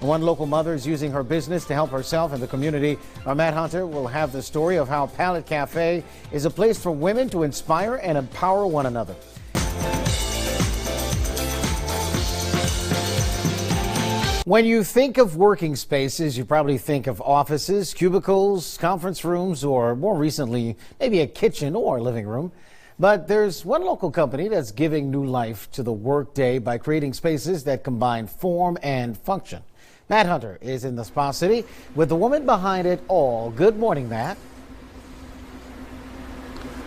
One local mother is using her business to help herself and the community. Our Matt Hunter will have the story of how Palette Cafe is a place for women to inspire and empower one another. When you think of working spaces, you probably think of offices, cubicles, conference rooms, or more recently, maybe a kitchen or living room. But there's one local company that's giving new life to the workday by creating spaces that combine form and function. Matt Hunter is in the Spa City with the woman behind it all. Good morning, Matt.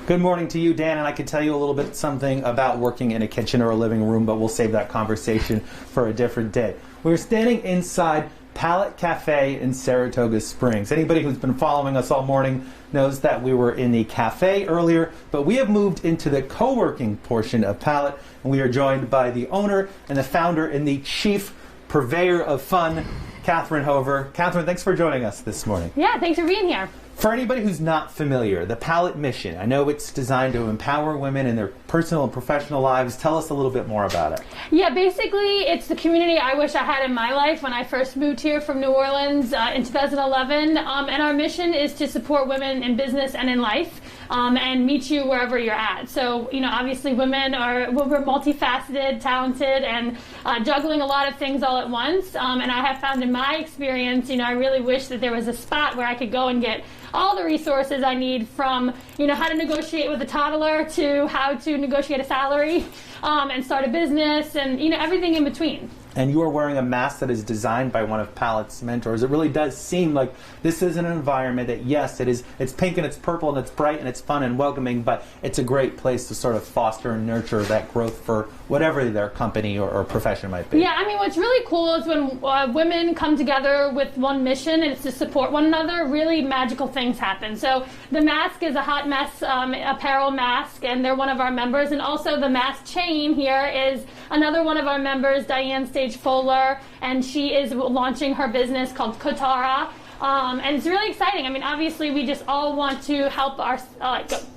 Good morning to you, Dan, and I could tell you a little bit something about working in a kitchen or a living room, but we'll save that conversation for a different day. We're standing inside Palette Cafe in Saratoga Springs. Anybody who's been following us all morning knows that we were in the cafe earlier, but we have moved into the co-working portion of Palette, and we are joined by the owner and the founder and the chief purveyor of fun, Catherine Hover. Catherine, thanks for joining us this morning. Yeah, thanks for being here. For anybody who's not familiar, the Palette mission, I know it's designed to empower women in their personal and professional lives. Tell us a little bit more about it. Yeah, basically it's the community I wish I had in my life when I first moved here from New Orleans in 2011. And our mission is to support women in business and in life and meet you wherever you're at. So, you know, obviously we're multifaceted, talented, and juggling a lot of things all at once. And I have found in my experience, you know, I really wish that there was a spot where I could go and get all the resources I need, from, you know, how to negotiate with a toddler to how to negotiate a salary and start a business, and, you know, everything in between. And you are wearing a mask that is designed by one of Palette's mentors. It really does seem like this is an environment that, yes, it's pink and it's purple and it's bright and it's fun and welcoming, but it's a great place to sort of foster and nurture that growth for whatever their company or profession might be. Yeah, I mean, what's really cool is when women come together with one mission and it's to support one another, really magical things happen. So the mask is a Hot Mess apparel mask, and they're one of our members. And also the mask chain here is another one of our members, Diane Fuller, and she is launching her business called Kotara, and it's really exciting. I mean, obviously we just all want to help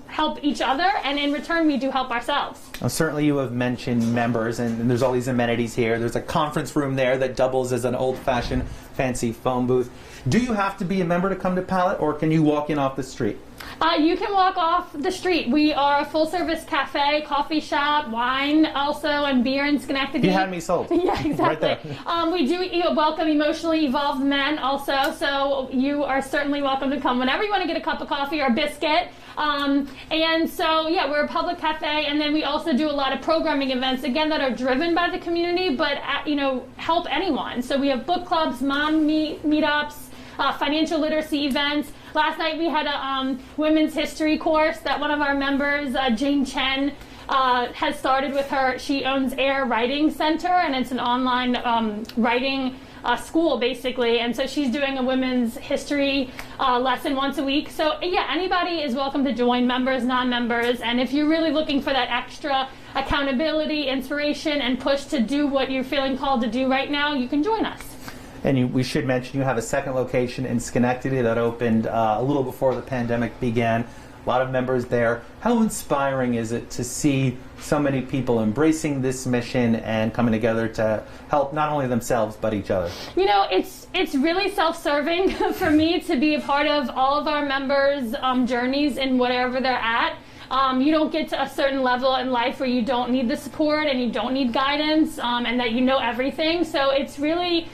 help each other, and in return we do help ourselves. Well, certainly you have mentioned members, and there's all these amenities here. There's a conference room there that doubles as an old-fashioned fancy phone booth. Do you have to be a member to come to Palette, or can you walk in off the street? You can walk off the street. We are a full-service cafe, coffee shop, wine also, and beer in Schenectady. You had me sold. Yeah, exactly. Right there. We do welcome emotionally evolved men also, so you are certainly welcome to come whenever you want to get a cup of coffee or a biscuit. And so, yeah, we're a public cafe, and then we also do a lot of programming events, again, that are driven by the community, but, you know, help anyone. So we have book clubs, mom meetups, financial literacy events. Last night we had a women's history course that one of our members, Jane Chen, has started with her. She owns Air Writing Center, and it's an online writing school, basically. And so she's doing a women's history lesson once a week. So, yeah, anybody is welcome to join, members, non-members. And if you're really looking for that extra accountability, inspiration, and push to do what you're feeling called to do right now, you can join us. And we should mention you have a second location in Schenectady that opened a little before the pandemic began. A lot of members there. How inspiring is it to see so many people embracing this mission and coming together to help not only themselves but each other? You know, it's really self-serving for me to be a part of all of our members' journeys in whatever they're at. You don't get to a certain level in life where you don't need the support and you don't need guidance, and that you know everything. So it really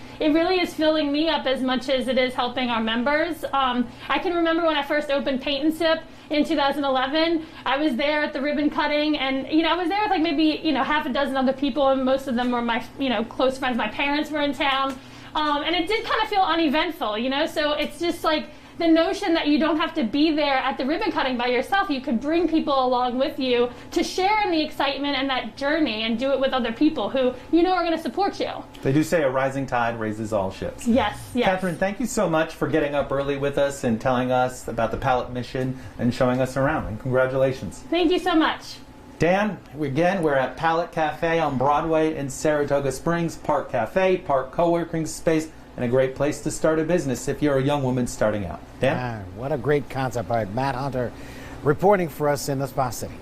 is filling me up as much as it is helping our members. I can remember when I first opened Paint and Sip in 2011. I was there at the ribbon cutting, and, you know, I was there with like maybe, you know, half a dozen other people, and most of them were my, you know, close friends. My parents were in town, and it did kind of feel uneventful, you know. So it's just like the notion that you don't have to be there at the ribbon cutting by yourself. You could bring people along with you to share in the excitement and that journey, and do it with other people who you know are going to support you. They do say a rising tide raises all ships. Yes, yes. Catherine, thank you so much for getting up early with us and telling us about the Palette mission and showing us around. And congratulations. Thank you so much. Dan, we're at Palette Cafe on Broadway in Saratoga Springs. Park Cafe, park co-working space, and a great place to start a business if you're a young woman starting out. Dan? What a great concept. All right, Matt Hunter reporting for us in the Spa City.